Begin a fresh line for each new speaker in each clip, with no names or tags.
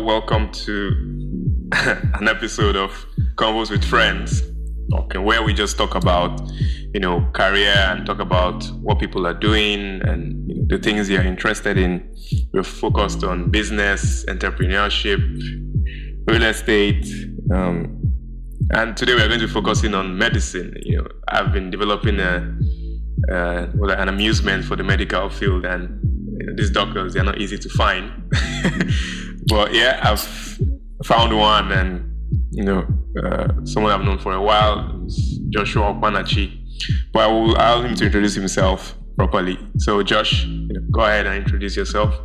welcome to an episode of Convos with Friends, okay, where we just talk about, career and talk about what people are doing and the things they are interested in. We're focused on business, entrepreneurship, real estate, and today we're going to be focusing on medicine. I've been developing an amusement for the medical field, and these doctors, they're not easy to find. But yeah, I've found one, and someone I've known for a while is Joshua Okpanachi. But I will allow him to introduce himself properly. So Josh, go ahead and introduce yourself.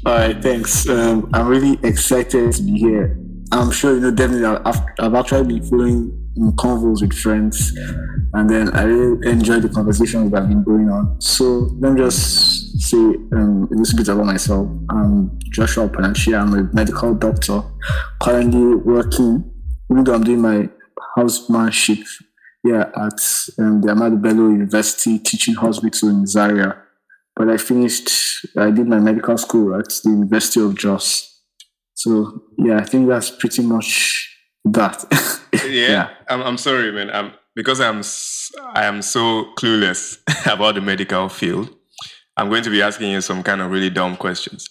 All right, thanks. I'm really excited to be here. I'm sure definitely I've actually been following convos with friends, and then I really enjoy the conversations that have been going on. So let me just say a little bit about myself. I'm Joshua Okpanachi. I'm a medical doctor, currently working, even though I'm doing my housemanship at the Ahmadu Bello University Teaching Hospital in Zaria. But I did my medical school at the University of Jos. So I think that's pretty much that.
I'm sorry, man. Because I am so clueless about the medical field. I'm going to be asking you some kind of really dumb questions.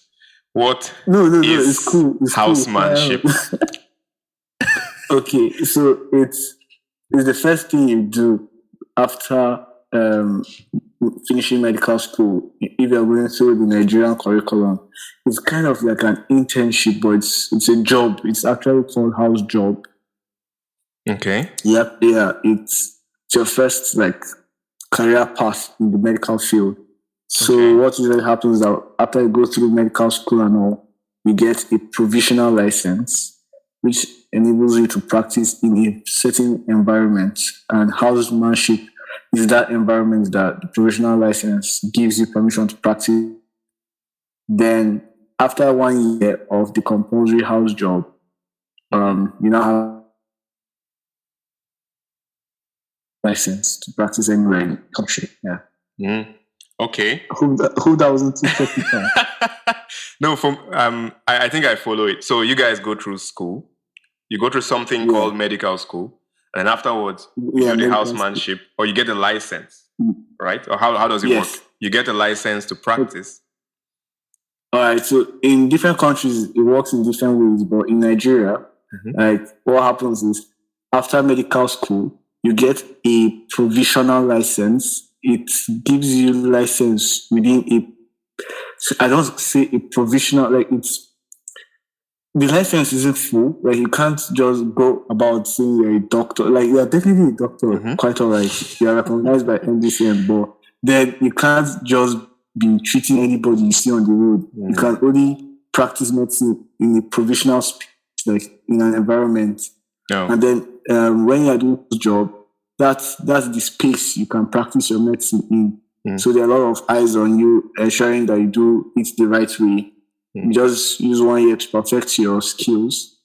What is
it's cool.
housemanship?
Okay, so it's the first thing you do after finishing medical school. If you're going through the Nigerian curriculum, it's kind of like an internship, but it's a job. It's actually called house job.
Okay.
Yep. Yeah. It's your first career path in the medical field. So what usually happens is that after you go through medical school and all, you get a provisional license, which enables you to practice in a certain environment. And housemanship is that environment that the provisional license gives you permission to practice. Then after 1 year of the compulsory house job, you now have license to practice anywhere in the country. Yeah.
Mm. Okay.
Who that wasn't too technical?
No, I think I follow it. So you guys go through school. You go through something called medical school, and afterwards you do the housemanship, or you get a license, right? Or how does it work? You get a license to practice.
All right. So in different countries, it works in different ways. But in Nigeria, what happens is after medical school, you get a provisional license. It gives you license within I don't say a provisional, the license isn't full. You can't just go about saying you're a doctor. You're definitely a doctor, quite all right. You're recognized by NDCM, but then you can't just be treating anybody you see on the road. You can only practice medicine in a provisional space, in an environment.
No.
And then when you're doing this job, that's the space you can practice your medicine in. So there are a lot of eyes on you, ensuring that you do it the right way. You just use 1 year to perfect your skills.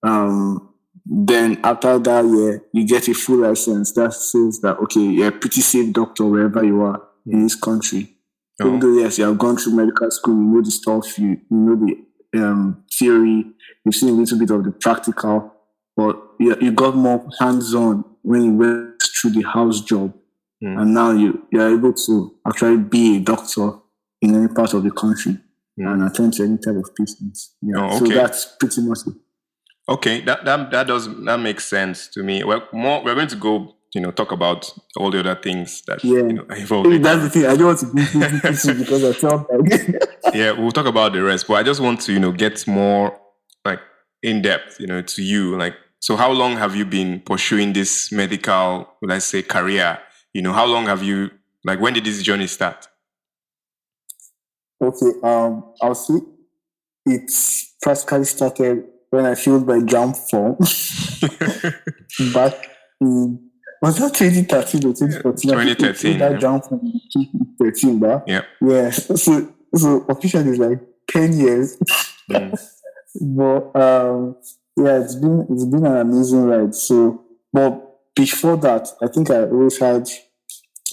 Then after that year, you get a full license that says that, you're a pretty safe doctor wherever you are in this country. Even though, yes, you have gone through medical school, you know the stuff, you know the theory, you've seen a little bit of the practical, but you got more hands-on when you went through the house job. And now you're able to actually be a doctor in any part of the country and attend to any type of patients. So that's pretty much it.
Okay, that makes sense to me. We're going to go, talk about all the other things that involved.
That's the thing. I don't want to be too because I felt like
yeah, we'll talk about the rest. But I just want to, get more in depth, to you. So how long have you been pursuing this medical, let's say, career? How long have you, when did this journey start?
Okay, I'll say it's practically started when I filled my jump form back in, was that 2013 or 2014?
2013.
That jump form in 2013, but
yeah.
So officially it's 10 years. But it's been an amazing ride. So, but before that, I think I always had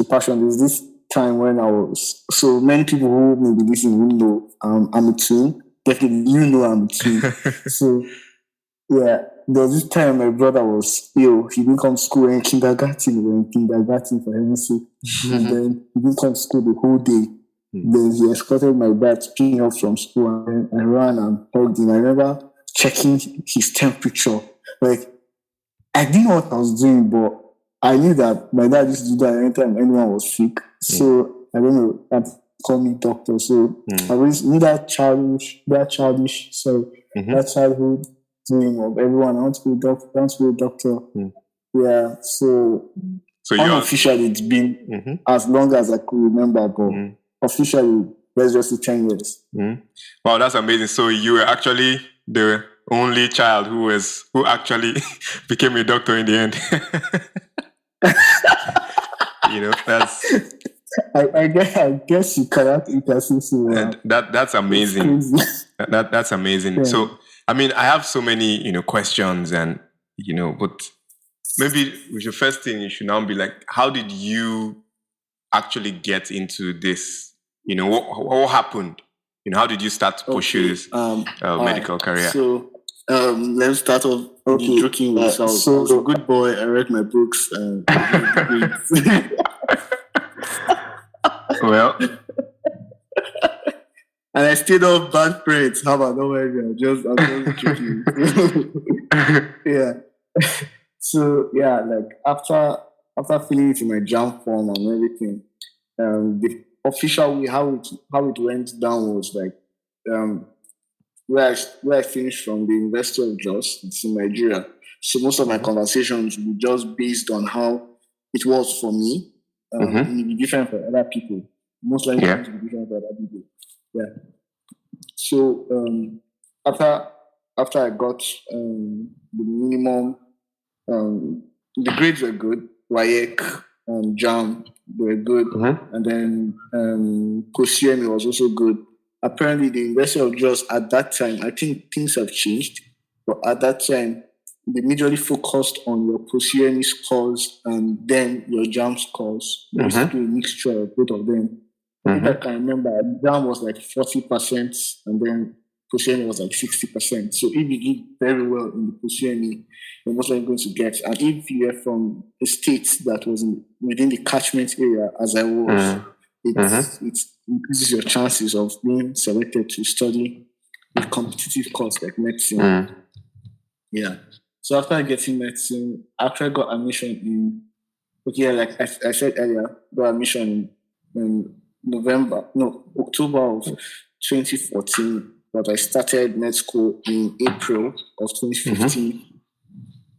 a passion. There's this time when I was, so many people who may be listening will know, I'm a twin. definitely, you know I'm too. So yeah, there was this time my brother was ill. He didn't come to school in kindergarten. We were in kindergarten for heaven's sake. And then he didn't come to school the whole day. Then he escorted my dad to pick me up from school, and then I ran and hugged him. I remember checking his temperature. Like, I didn't know what I was doing, but I knew that my dad used to do that anytime anyone was sick. So I don't know, that called me doctor. So I always knew that childhood dream of everyone. I want to be a doctor. I want to be a doctor. Yeah. So unofficially, it's been as long as I could remember, but officially, let's just say 10 years.
Wow, that's amazing. So you were actually the only child who actually became a doctor in the end. That's.
I guess you cannot say so.
That's amazing. That's amazing. Yeah. So I have so many questions, and but maybe the first thing you should now be like, how did you actually get into this? What happened? How did you start to pursue this medical career?
So let's start off joking with I was a good boy. I read my books.
Well,
and I stayed off bad friends. How about don't worry, I'm just joking. Yeah. So yeah, like after filling it in my jam form and everything, the official way how it went down was like where I finished from the University of Jos. It's in Nigeria. So most of my conversations were just based on how it was for me. It will be different for other people. Most likely it will be different for other people. Yeah. So after I got the minimum, the grades were good. WAEC, JAM were good, and then COSUME was also good. Apparently, the University of Jos at that time, I think things have changed, but at that time, they majorly focused on your COSUME scores and then your JAM scores. Basically, a mixture of both of them. If I can remember, JAM was like 40%, and then COSUME was like 60%. So if you did very well in the COSUME, you're most likely going to get. And if you are from a state that was within the catchment area, as I was, it increases your chances of being selected to study a competitive course like medicine. Yeah. So after getting medicine, after I got admission in, like I said earlier, got admission in October of 2014, but I started med school in April of 2015.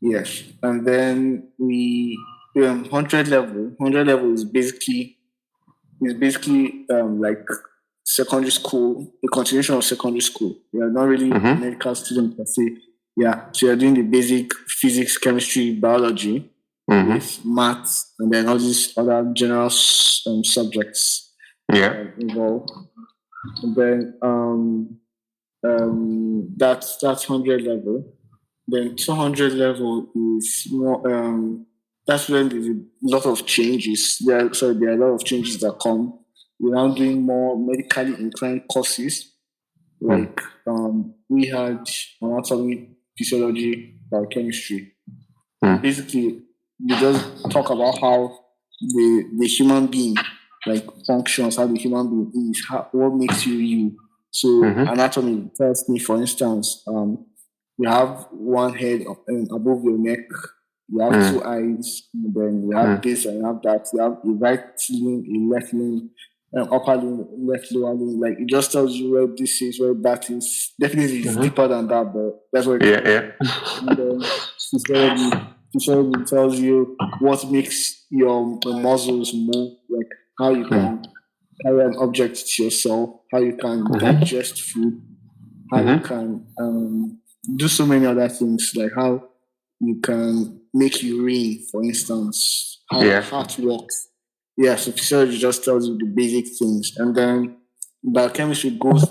Yes. And then we 100 level is basically like secondary school, a continuation of secondary school. We are not really medical students per se. Yeah, so you're doing the basic physics, chemistry, biology, with maths, and then all these other general subjects involved. And then that's 100 level. Then 200 level is more. That's when there's a lot of changes. There are a lot of changes that come. We're now doing more medically inclined courses. Like we had anatomy, physiology, biochemistry. Basically, we just talk about how the human being like functions, how the human being is, what makes you you. So anatomy tells me, for instance, you have one head above your neck, you have two eyes, and then you have this and you have that. You have a right limb, a left limb, upper limb, left lower limb. Like it just tells you where this is, where that is. Definitely it's deeper than that, but that's what it is. And then physiology tells you what makes your muscles move, like how you can carry an object to yourself, how you can digest food, how you can do so many other things, like how you can make urine, for instance, how your heart works. Yeah, so physiology just tells you the basic things. And then biochemistry goes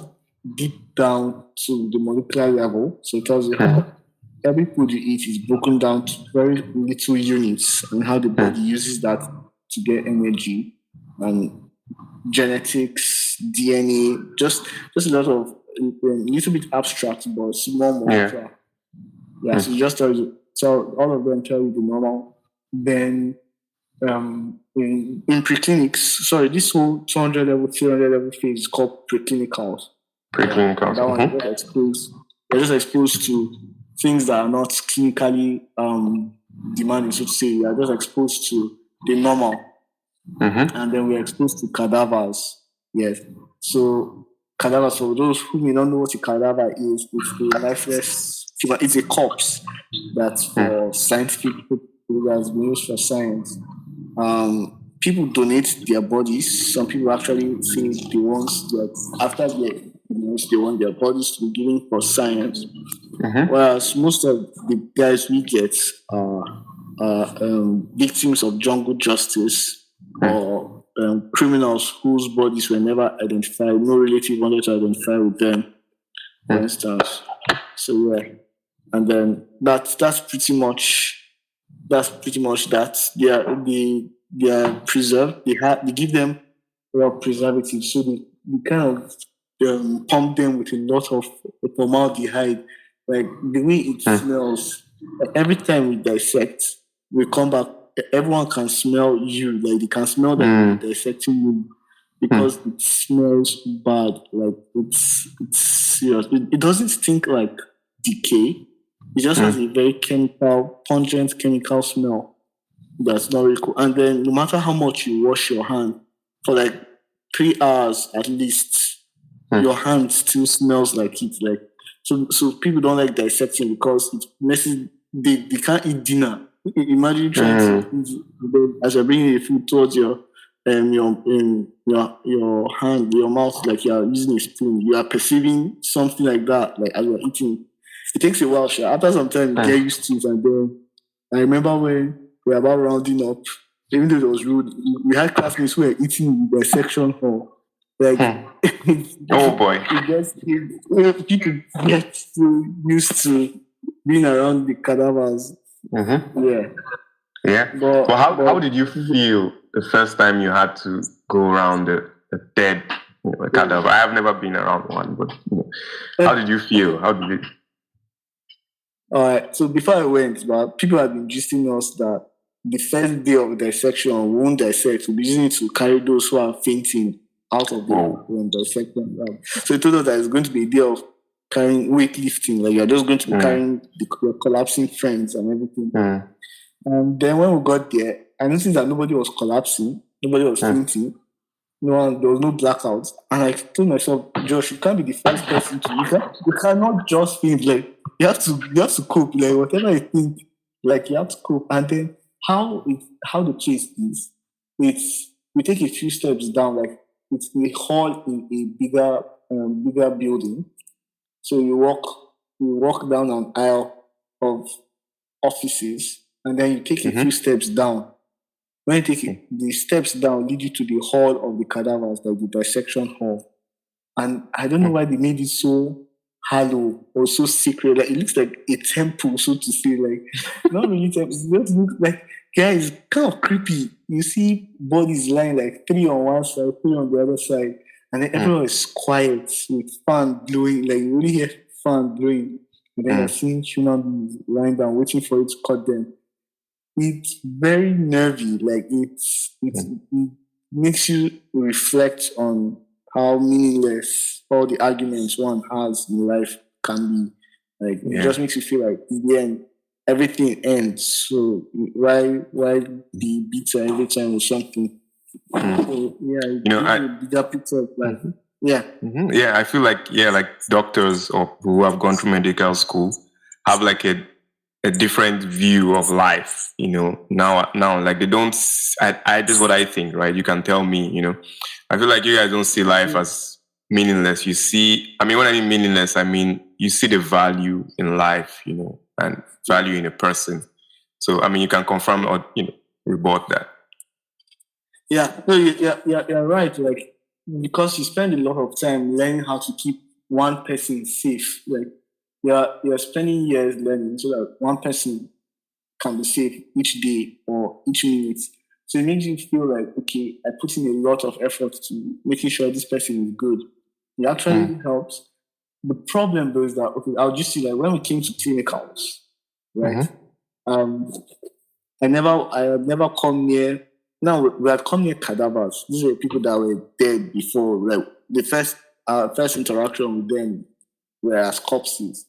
deep down to the molecular level. So it tells you how every food you eat is broken down to very little units and how the body uses that to get energy. And genetics, DNA, just a lot of little bit abstract, but it's more molecular. Yeah, so it just tells you. So all of them tell you the normal. Then in preclinics, sorry, this whole 200 level, 300 level phase is called preclinicals.
Preclinicals.
That one you're just exposed to things that are not clinically demanding, so to say. You are just exposed to the normal. And then we're exposed to cadavers. Yes. So cadavers, for those who may not know what a cadaver is, it's a lifeless, it's a corpse that's for scientific purposes, that's been used for science. People donate their bodies. Some people actually say they want that after they want their bodies to be given for science. Whereas most of the guys we get are victims of jungle justice or criminals whose bodies were never identified. No relative wanted to identify with them, for instance. So yeah, and then that's pretty much that. They are preserved. They give them a lot of preservatives, so they kind of pump them with a lot of formaldehyde. Like the way it smells. Like, every time we dissect, we come back. Everyone can smell you. Like they can smell that you're dissecting you because it smells bad. Like it's serious. It doesn't stink like decay. It just has a very pungent chemical smell that's not really cool. And then no matter how much you wash your hand, for like 3 hours at least, your hand still smells like it. Like so people don't like dissecting because it messes. They can't eat dinner. Imagine trying to eat, as you're bringing the food towards your hand, your mouth, like you're using a spoon. You are perceiving something like that, like as you're eating. It takes a while, sure. After some time, you get used to it. And then I remember when we were about rounding up, even though it was rude, we had classmates who were eating in the section hall. Like,
oh boy,
people get so used to being around the cadavers.
Yeah. But how did you feel the first time you had to go around the dead cadaver? I have never been around one, but how did you feel? How did it?
All right. So before I went, but people have been gisting us that the first day of dissection, we won't dissect. We'll be using it to carry those who are fainting out of the dissection. So it told us that it's going to be a day of carrying weightlifting. Like you're just going to be carrying your collapsing friends and everything. And then when we got there, I noticed that nobody was collapsing, nobody was fainting. There was no blackouts. And I told myself, Josh, you can't be the first person to you cannot just faint. Like you have to cope. Like whatever you think, like you have to cope. And then how the case is, we take a few steps down, like it's a hall in a bigger building. So you walk down an aisle of offices, and then you take a few steps down. When you take the steps down, lead you to the hall of the cadavers, like the dissection hall. And I don't know why they made it so hollow or so secret. Like it looks like a temple, so to say. Like not really temple. It just looks like, guys, kind of creepy. You see bodies lying like 3 on one side, 3 on the other side, and then everyone is quiet with fan blowing. Like you only hear fan blowing, and then you're seeing human beings lying down, waiting for it to cut them. It's very nervy. Like it makes you reflect on how meaningless all the arguments one has in life can be. Like it just makes you feel like in the end everything ends. So why be bitter every time with something? So, bigger picture of life.
Yeah, I feel like doctors or who have gone through medical school have like a different view of life, now like they don't, I this is what I think, right? You can tell me, I feel like you guys don't see life as meaningless. You see, when I mean meaningless, I mean you see the value in life, and value in a person. So you can confirm or rebut that.
You're right. Like because you spend a lot of time learning how to keep one person safe. Like you're spending years learning so that one person can be safe each day or each minute. So it makes you feel like, okay, I put in a lot of effort to making sure this person is good. It actually helps. The problem though is that, okay, I'll just see, like, when we came to clinicals, right? I had never come near. Now we had come near cadavers. These were people that were dead before. Like the first interaction with them were as corpses.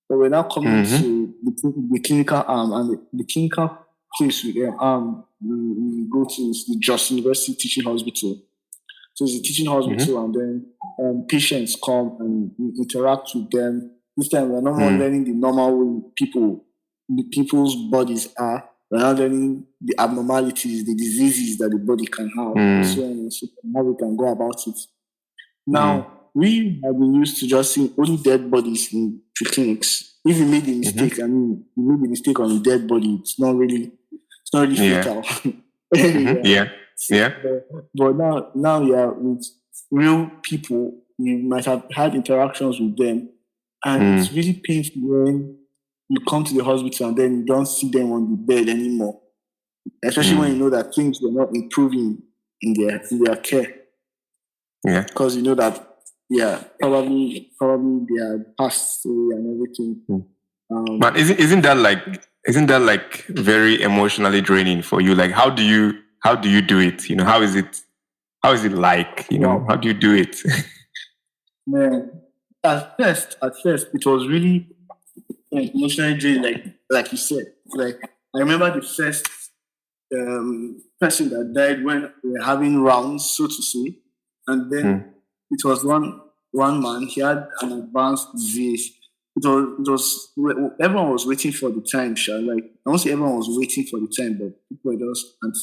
But we're now coming to the clinical arm, and the clinical place we go to is the Jos University Teaching Hospital. So it's a teaching hospital, and then patients come and we interact with them. This time we're not more learning the normal way people's bodies are. We're not learning the abnormalities, the diseases that the body can have, so on and so forth, how we can go about it. Now, we have been used to just seeing only dead bodies in clinics. If you made a mistake, I mean, you made a mistake on a dead body, it's not really fatal. But now you're with real people, you might have had interactions with them, and it's really painful when you come to the hospital and then you don't see them on the bed anymore. Especially when you know that things were not improving in their care.
Yeah.
Because you know that, probably they are passed away and everything.
But isn't that like very emotionally draining for you? Like, how do you do it? You know, how is it like? You know, how do you do it?
Man, at first it was really emotionally draining, like you said. Like, I remember the first person that died when we were having rounds, so to say, and then it was one man. He had an advanced disease. It was everyone was waiting for the time. Like, I won't say everyone was waiting for the time, but people were just, and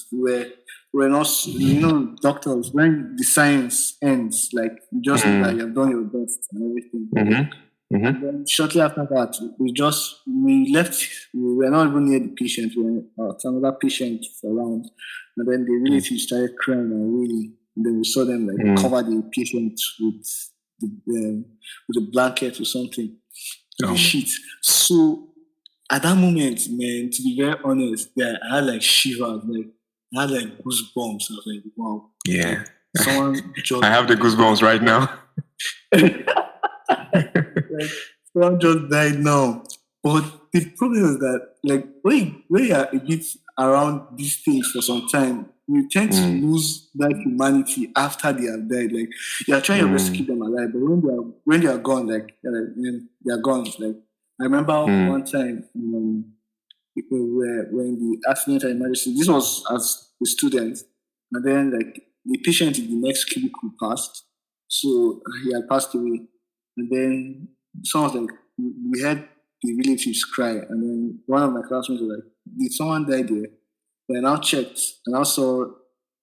we're not, you know, doctors, when the science ends, like, you just know that you've done your best and everything. And then shortly after that, we left. We were not even near the patient. We were another patient around, and then the relatives started crying and wailing. And then we saw them like cover the patient with a blanket or something, the sheet. So at that moment, man, to be very honest, I had like shivers, like I had like goosebumps. I was like, wow.
Yeah.
Like, someone just
I have the goosebumps right now.
Like, someone just died now. But the problem is that, like, when you are a bit around these things for some time, you tend to lose that humanity after they have died. Like, you are trying your best to keep them alive, but when they are gone, like, they are gone. Like, I remember one time when the accident at emergency, this was as a student, and then like the patient in the next cubicle passed, so he had passed away, and then someone was like, we heard the relatives cry, and then one of my classmates was like, did someone die there? Then I checked, and I saw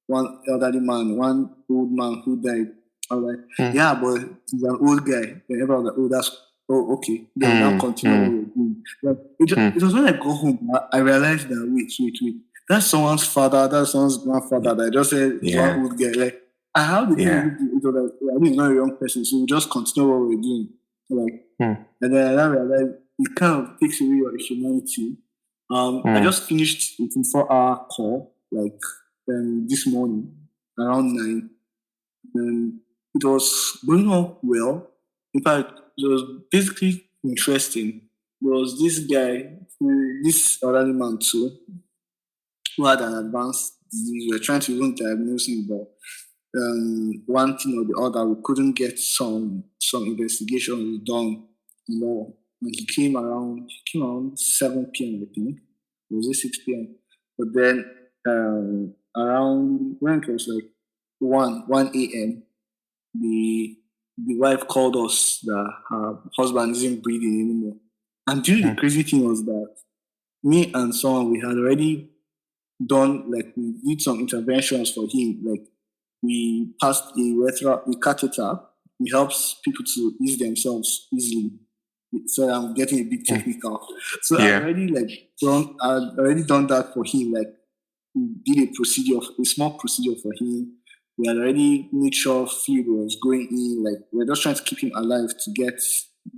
one elderly man, one old man who died. I was like, yeah, but he's an old guy. And everyone was like, okay. Then we now continue. Like, it was when I go home, I realized that, wait. That's someone's father, that's someone's grandfather that just said one old guy. Like, I have the thing, it was like, I mean, he's not a young person, so we just continue what we're doing. Like, and then I realized it kind of takes away your humanity. I just finished a 24-hour call, like, this morning around 9, and it was going on well. In fact, it was basically interesting. There was this guy, this elderly man too, who had an advanced disease. We were trying to even diagnose him, but one thing or the other, we couldn't get some investigations done more. And he came around 7 p.m. I think. It was 6 p.m. But then around when it was like 1 a.m., the wife called us that her husband isn't breathing anymore. And the crazy thing was that me and someone, we had already done, like, we did some interventions for him. Like, we passed a catheter. It helps people to ease themselves easily. So I'm getting a bit technical. So I'd already done that for him. Like, we did a small procedure for him. We had already made sure fluid was going in. Like, we're just trying to keep him alive to get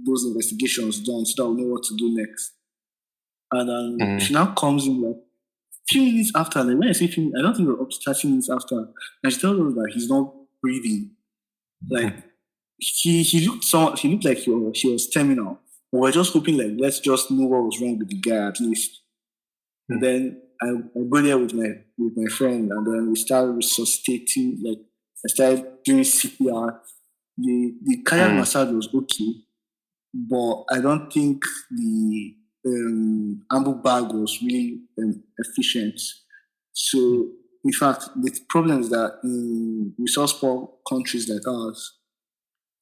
those investigations done so that we'll know what to do next. And she now comes in like few minutes after. Like, when I say few minutes, I don't think we're up to 30 minutes after. And she tells us that he's not breathing. Like, he looked like he was terminal. We were just hoping like let's just know what was wrong with the guy at least. And then I go there with my friend, and then we started resuscitating. Like I started doing CPR. The cardiac massage was okay, but I don't think the ABUTH bag was really efficient. So in fact, the problem is that in resource poor countries like ours,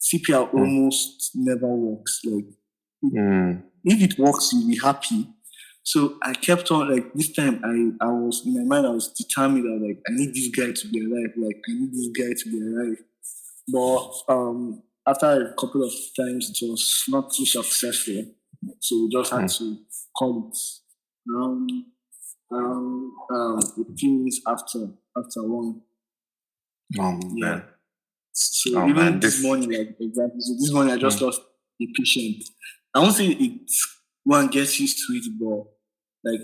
CPR almost never works. Like if it works, you'll be happy. So I kept on, like this time I was in my mind, I was determined that like I need this guy to be alive. Like I need this guy to be alive. But after a couple of times it was not too successful. So we just had to call it a few minutes after one.
Man.
So even this morning, like exactly. So this morning I just lost a patient. I won't say one gets used to it, but like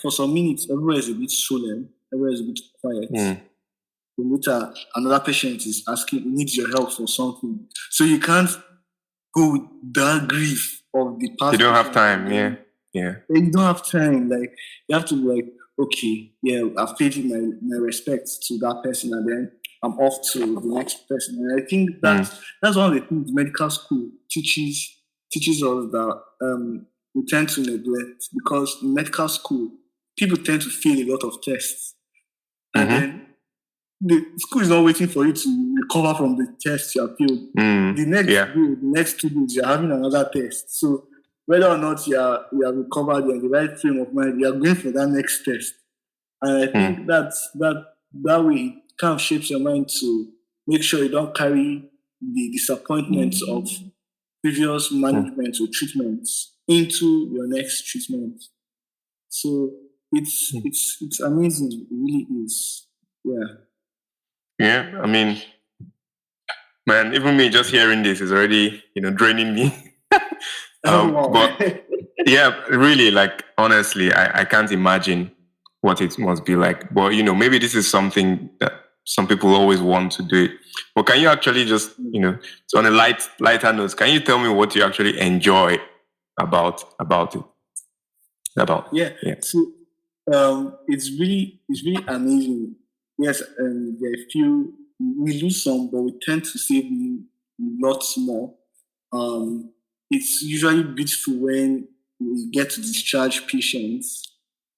for some minutes everywhere is a bit solemn, everywhere is a bit quiet. Then later another patient is asking, needs your help for something. So you can't go with that grief of the past.
You don't have time, yeah.
You don't have time. Like you have to like, okay, yeah, I've paid you my respects to that person, and then I'm off to the next person. And I think that's one of the things medical school teaches us that we tend to neglect, because in medical school people tend to fail a lot of tests, and then the school is not waiting for you to recover from the test you have failed. The next 2 days you're having another test. So whether or not you have recovered, you're in the right frame of mind, you are going for that next test. And I think that way it kind of shapes your mind to make sure you don't carry the disappointments of previous management or treatments into your next treatment. So it's amazing. It really is.
Yeah, I mean, man, even me just hearing this is already, draining me. But yeah, really, like, honestly, I can't imagine what it must be like. But, maybe this is something that some people always want to do it. But can you actually just, so on a lighter note, can you tell me what you actually enjoy about it?
So it's really amazing. Yes, there are a few, we lose some, but we tend to save lots more. It's usually beautiful when we get to discharge patients.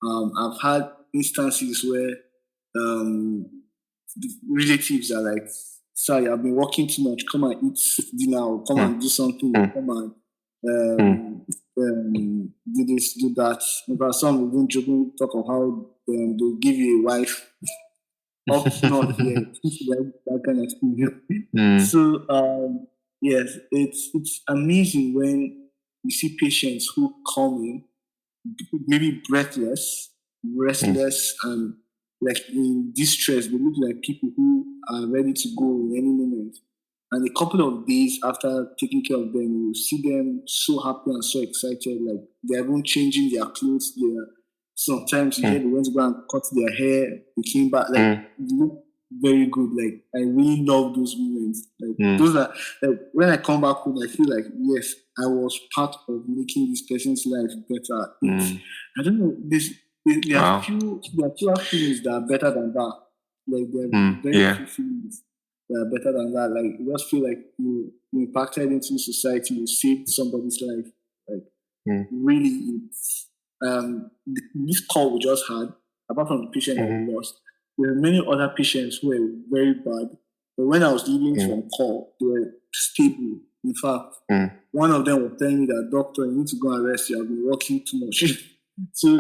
I've had instances where the relatives are like, sorry, I've been working too much, come and eat dinner, or come and do something, come and do this, do that. But some even joking talk of how they'll give you a wife. Up north, that kind of thing. So yes, it's amazing when you see patients who come in maybe breathless, restless, and like in distress. They look like people who are ready to go in any moment. And a couple of days after taking care of them, you see them so happy and so excited, like they're even changing their clothes. Sometimes you hear they went to go and cut their hair, they came back, like they look very good. Like I really love those moments. Like those are like when I come back home, I feel like yes, I was part of making this person's life better. I don't know. There are few feelings that are better than that. Like there are very few feelings that are better than that. Like you just feel like you impacted into society, you saved somebody's life. Like really, it's this call we just had, apart from the patient that we lost, there were many other patients who were very bad. But when I was leaving from call, they were stable. In fact, one of them was telling me that, doctor, you need to go and rest. You have been working too much. So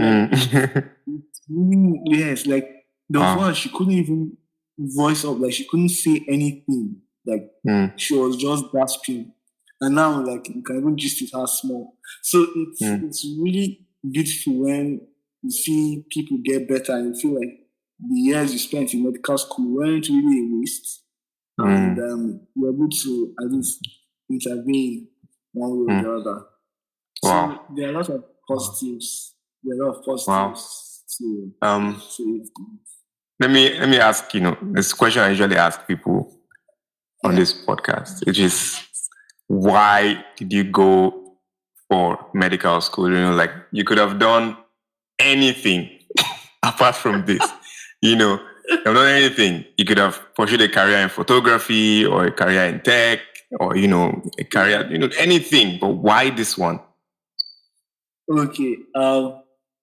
yes, like there was one, she couldn't even voice up, like she couldn't say anything. Like she was just gasping. And now like you can even gist with her small. So it's really beautiful when you see people get better and you feel like the years you spent in medical school weren't really a waste. And you're able to at least intervene one way or the other. So there are a lot of positives. To it.
Let me ask, this question I usually ask people. on this podcast, which is why did you go for medical school? Like you could have done anything apart from this. You've done anything. You could have pursued a career in photography or a career in tech or, a career, anything. But why this one?
Okay.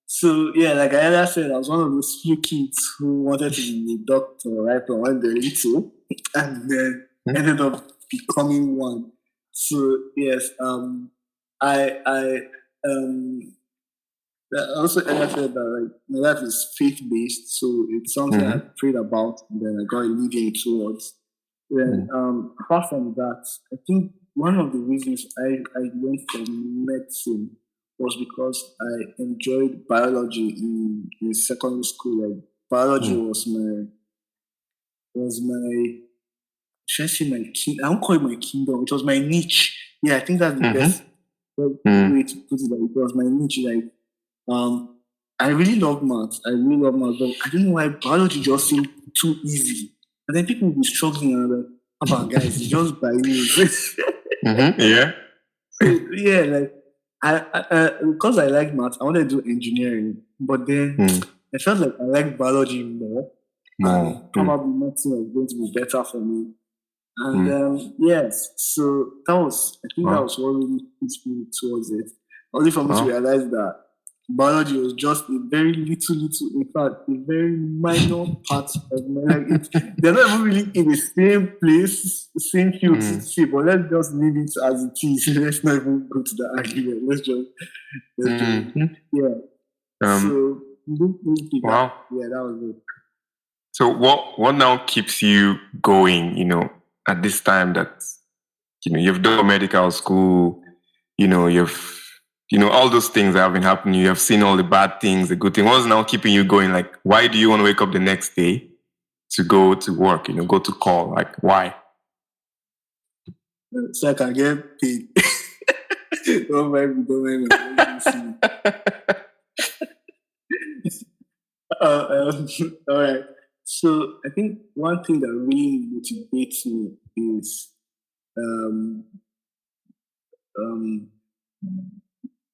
So, yeah, like I earlier said, I was one of those few kids who wanted to be a doctor right from when they were little and then ended up becoming one. So, yes, I also earlier said that like my life is faith-based, so it's something I prayed about and then I got leading towards. Then, apart from that, I think one of the reasons I went for medicine was because I enjoyed biology in secondary school. Like biology was my should I say my king? I don't call it my kingdom. It was my niche. Yeah, I think that's the best way to put it. Like, it was my niche. Like I really love maths. But I don't know why biology just seemed too easy. And then people will be struggling and I'm like, "Come on, guys, it's just biology."
Yeah.
So, yeah, like I because I like maths, I wanted to do engineering, but then I felt like I like biology more, and probably medicine was going to be better for me. And yes, so I think that was what really pushed me towards it. Only for me to realize that biology was just a very little, in fact, a very minor part of my life. They're not even really in the same place, the same field to see, but let's just leave it as it is. Let's not even go to the argument. Let's just yeah. So,
wow.
Yeah, that was it.
So what now keeps you going, at this time that, you've done medical school, you've all those things that have been happening. You have seen all the bad things, the good things. What's now keeping you going? Like, why do you want to wake up the next day to go to work, go to call? Like, why?
So I can get paid. Don't mind me. All right. So I think one thing that really motivates me is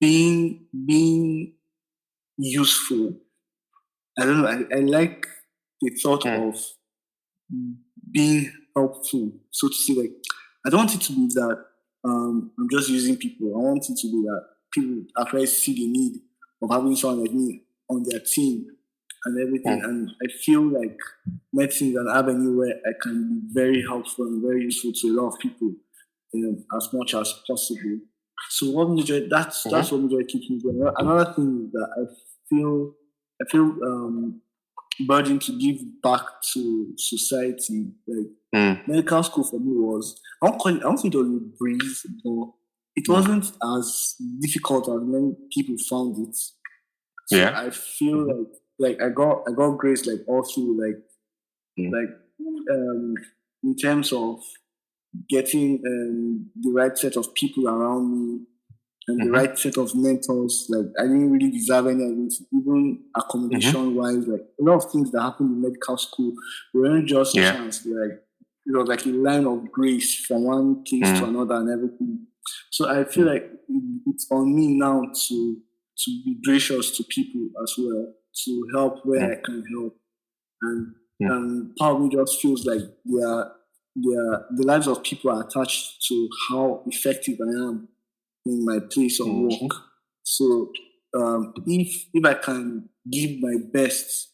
being useful. I don't know. I like the thought of being helpful, so to say. Like, I don't want it to be that I'm just using people. I want it to be that people actually see the need of having someone like me on their team and everything. And I feel like medicine is an avenue where I can be very helpful and very useful to a lot of people as much as possible. So that's what majorly keeps me going. Another thing that I feel burden to give back to society. Like medical school for me was, I don't think it was a breeze, but it wasn't as difficult as many people found it. So
yeah.
I feel like I got grades like all through, like in terms of getting the right set of people around me and the right set of mentors. Like, I didn't really deserve any of it, even accommodation wise. Like, a lot of things that happened in medical school weren't just chance. Like, it was like a line of grace from one place to another and everything. So I feel like it's on me now to be gracious to people as well, to help where I can help. And part of me just feels like the lives of people are attached to how effective I am in my place of work. So if I can give my best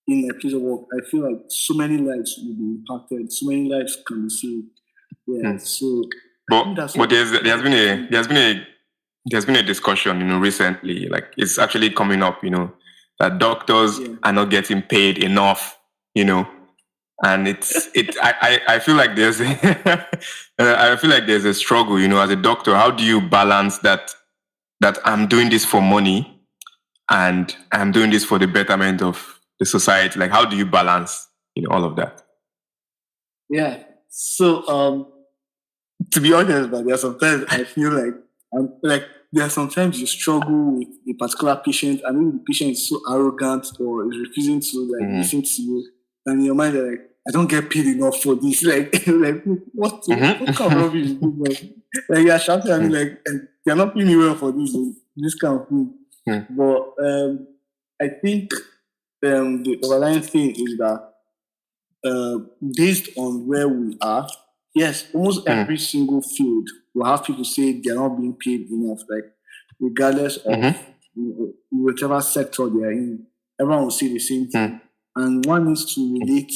in my place of work, I feel like so many lives will be impacted, so many lives can be saved. Yeah. So
but there's been a discussion, recently, like it's actually coming up, that doctors are not getting paid enough, and I feel like there's a struggle, as a doctor. How do you balance that I'm doing this for money and I'm doing this for the betterment of the society? Like, how do you balance, all of that?
Yeah. So to be honest, but there are sometimes I feel like there are sometimes you struggle with a particular patient, and maybe the patient is so arrogant or is refusing to listen to you, and in your mind you're like, I don't get paid enough for this. Like what kind of rubbish is this? Like you're shouting at me like, you're not paying me well for this kind of thing. But I think the overlying thing is that based on where we are, yes, almost every single field will have people say they're not being paid enough, like regardless of whichever sector they are in, everyone will say the same thing. And one needs to relate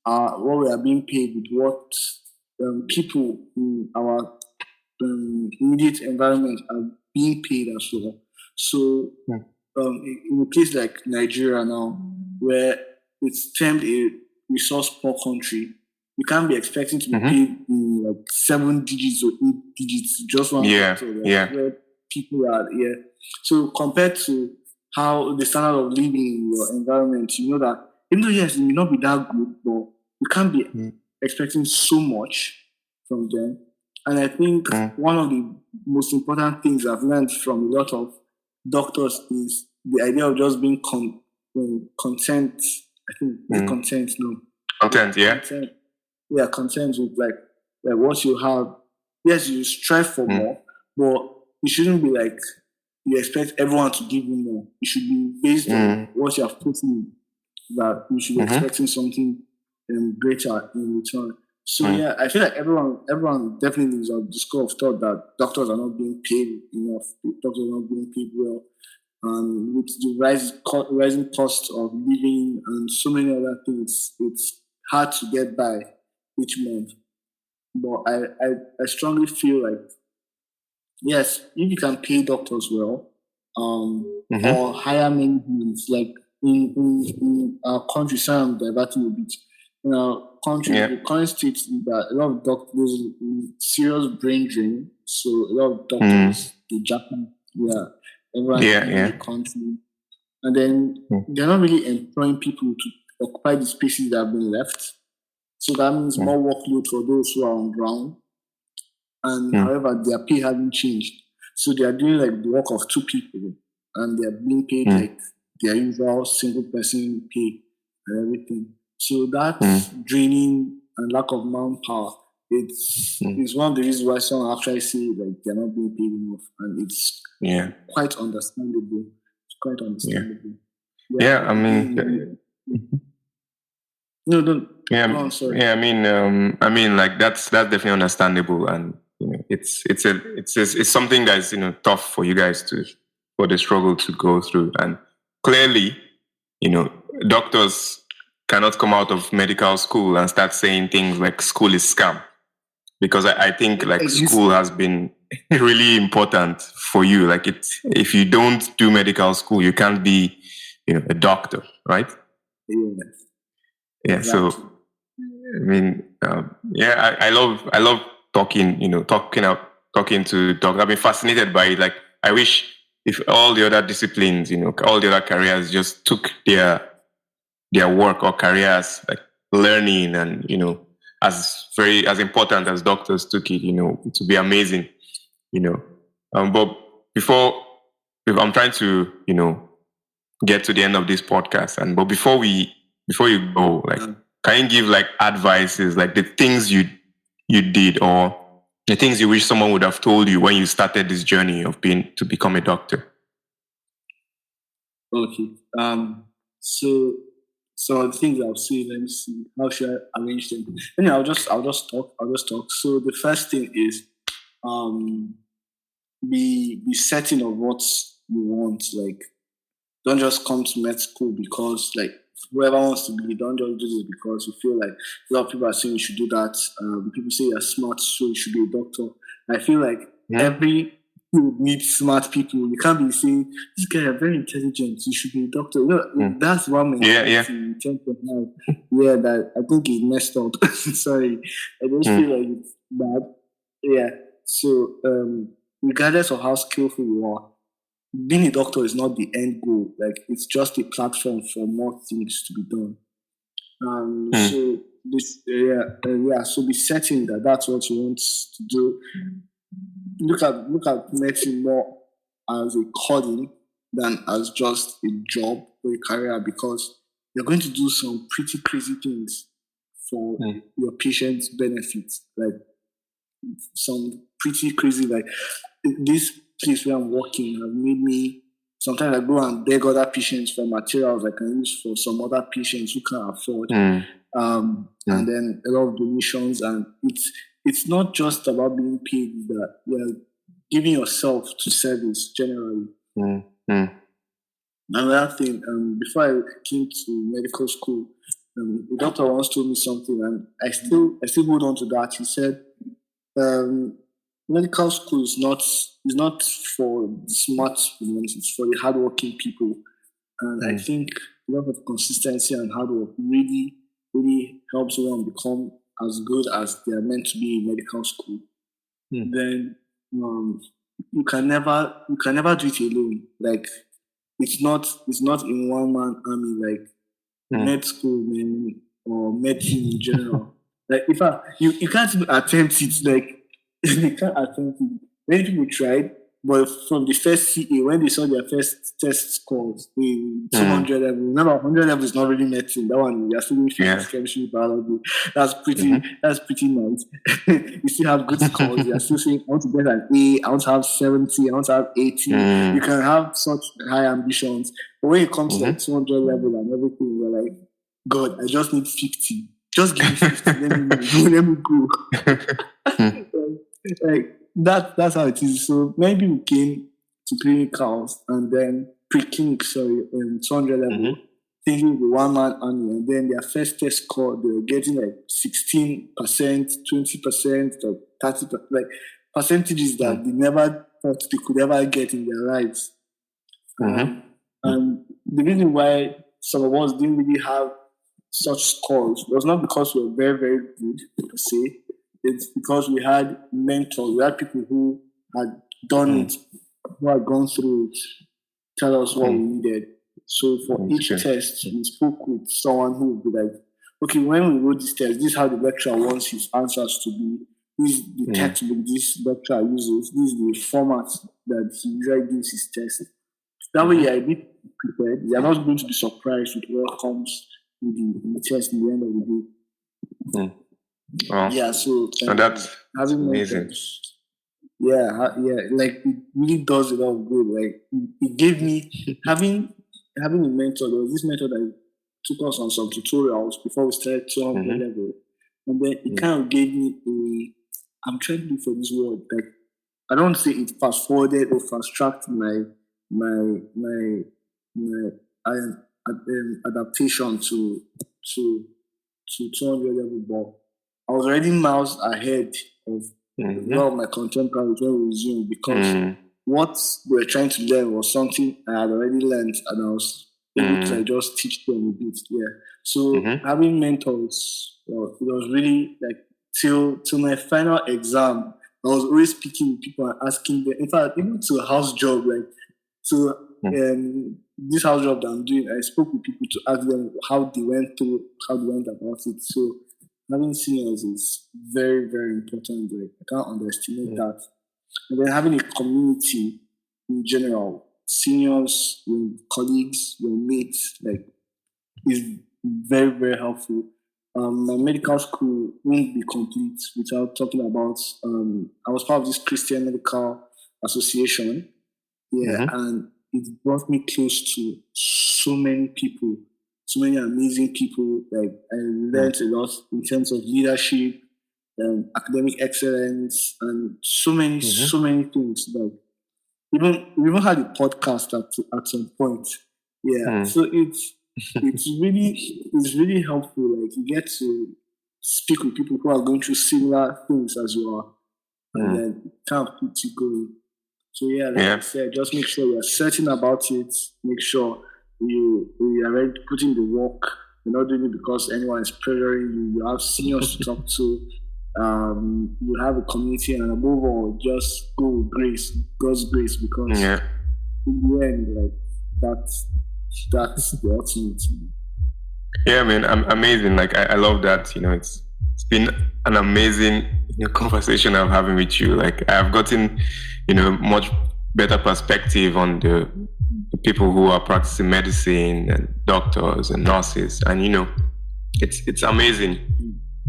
what we are being paid with what people in our immediate environment are being paid as well. So in a place like Nigeria now, where it's termed a resource poor country, you can't be expecting to be paid in like 7 digits or 8 digits just one sector, where people are here. So compared to how the standard of living in your environment, you know that even though yes, it may not be that good, but you can't be expecting so much from them. And I think one of the most important things I've learned from a lot of doctors is the idea of just being content. I think content, no.
Content, yeah.
Content. Yeah, content with like what you have. Yes, you strive for more, but it shouldn't be like you expect everyone to give you more. It should be based on what you have put in, that you should be expecting something greater in return. So yeah, I feel like everyone definitely is of the school of thought that doctors are not being paid enough. Doctors are not being paid well. With the rising cost of living and so many other things, it's hard to get by each month. But I strongly feel like, yes, if you can pay doctors well, or hire many means, like in our country, sorry I'm diverting a bit. In our country, the current state is that a lot of doctors, serious brain drain, so a lot of doctors, they Japan, everyone in the country. And then they're not really employing people to occupy the spaces that have been left. So that means more workload for those who are on ground. And however, their pay hasn't changed. So they are doing like the work of 2 people and they are being paid like their usual single person pay and everything. So that draining and lack of manpower, it's one of the reasons why some actually say like they're not being paid enough, and it's quite understandable. It's quite understandable.
I mean,
no, don't.
Yeah,
no, sorry.
I mean, like that's definitely understandable, and you know, it's something that's tough for you guys for the struggle to go through, and clearly, doctors cannot come out of medical school and start saying things like school is scam, because I think like school has been really important for you. Like if you don't do medical school, you can't be a doctor, right? Yeah.
Exactly.
So I mean, I love talking to doctors. I've been fascinated by it. Like I wish if all the other disciplines, all the other careers just took their work or careers, like learning and as important as doctors took it, to be amazing, but if I'm trying to get to the end of this podcast, but before you go, like can you give like advices, like the things you did or the things you wish someone would have told you when you started this journey of to become a doctor?
Okay. So the things I'll say, let me see. How should I arrange them? Anyway, I'll just talk. So the first thing is be certain of what you want. Like don't just come to med school because like whoever wants to be, don't just do this because you feel like a lot of people are saying you should do that. People say you're smart, so you should be a doctor. I feel like every field needs smart people. You can't be saying this guy is very intelligent, you should be a doctor. That's one mentality in terms of life. That I think is messed up. Sorry, I just feel like it's bad. Yeah. So regardless of how skillful you are, being a doctor is not the end goal. Like it's just a platform for more things to be done. So this, So be certain that that's what you want to do. Look at medicine more as a calling than as just a job or a career, because you're going to do some pretty crazy things for your patient's benefit. Like some pretty crazy, like this place where I'm working have made me, sometimes I go and beg other patients for materials I can use for some other patients who can't afford. And then a lot of donations, and it's not just about being paid, that you're giving yourself to service generally. Another thing, before I came to medical school, the doctor once told me something, and I still hold on to that. He said, medical school is not for the smart ones, it's for the hardworking people. And I think a lot of consistency and hard work really, really helps one become as good as they are meant to be in medical school. Then you can never do it alone. Like it's not in one man army, like med school, man, or medicine in general. Like if you can't even attempt it, like you can't attempt it. Many people tried, but from the first CA, when they saw their first test scores in 200 level, remember 100 level is not really medicine. That one you're still doing physics, chemistry, biology. That's pretty nice. You still have good scores. You're still saying I want to get an A, I want to have 70, I want to have 80. You can have such high ambitions. But when it comes to like 200 level and everything, you're like, God, I just need 50. Just give me 50. Let me go. Like that's how it is. So many people came to clinicals and then pre-clinic, 200 level, thinking the one man army, and then their first test score, they were getting like 16%, 20%, like 30%, like percentages that they never thought they could ever get in their lives. And the reason why some of us didn't really have such scores was not because we were very, very good, per se. It's because we had mentors, we had people who had done it, who had gone through it, tell us what we needed. So for each test, we spoke with someone who would be like, okay, when we wrote this test, this is how the lecturer wants his answers to be. This is the textbook this lecturer uses. This is the format that he usually gives his test. That way, you're a bit prepared. You're not going to be surprised with what comes with the test in the end of the day.
Wow.
Yeah, so
that's
having
amazing.
mentors, like it really does a lot of good. Like it gave me having a mentor. There was this mentor that took us on some tutorials before we started 200 level, and then it kind of gave me I'm trying to look for this word. Like I don't say it fast forwarded or fast tracked my adaptation to 200 level, but I was already miles ahead of a lot of my contemporaries when we resumed, because what we were trying to learn was something I had already learned, and I was able to just teach them a bit. Yeah. So having mentors, it was really like till my final exam, I was always speaking with people and asking them. In fact, even to a house job, like this house job that I'm doing, I spoke with people to ask them how they went about it. So having seniors is very, very important. Like I can't underestimate that. And then having a community in general, seniors, your colleagues, your mates, like is very, very helpful. My medical school won't be complete without talking about. I was part of this Christian Medical Association, and it brought me close to so many people. So many amazing people. Like I learned a lot in terms of leadership, academic excellence, and so many things. Like we even had a podcast at some point. Yeah, so it's really helpful. Like you get to speak with people who are going through similar things as you are, and then it kind of keeps you going. So I said, just make sure you're certain about it. Make sure you are ready to put in the work. You're not doing it because anyone is pressuring you. You have seniors to talk to. You have a community, and above all, just go with grace, God's grace, because in the end, like that's the ultimate.
Yeah, man, amazing. Like I love that. It's been an amazing conversation I'm having with you. Like I've gotten much better perspective on the people who are practicing medicine and doctors and nurses, and it's amazing.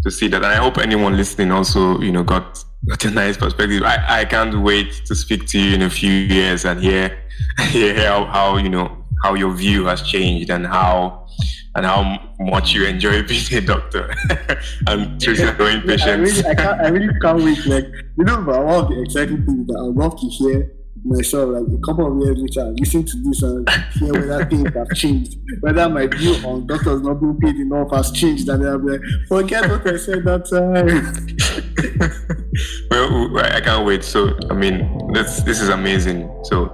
to see that. And I hope anyone listening also, got a nice perspective. I can't wait to speak to you in a few years and hear how your view has changed and how much you enjoy being a doctor and treating patients.
I really can't wait. But one of the exciting things that I love to hear myself, a couple of years later, listen to this and hear whether things have changed, whether my view on doctors not being paid enough has changed, and I'll be like, forget what I said that time.
Well, I can't wait. So, this is amazing. So,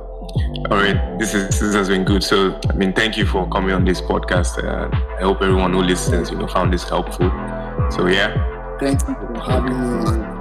all right, this has been good. So, thank you for coming on this podcast. I hope everyone who listens, found this helpful. So, yeah.
Thank you for having me.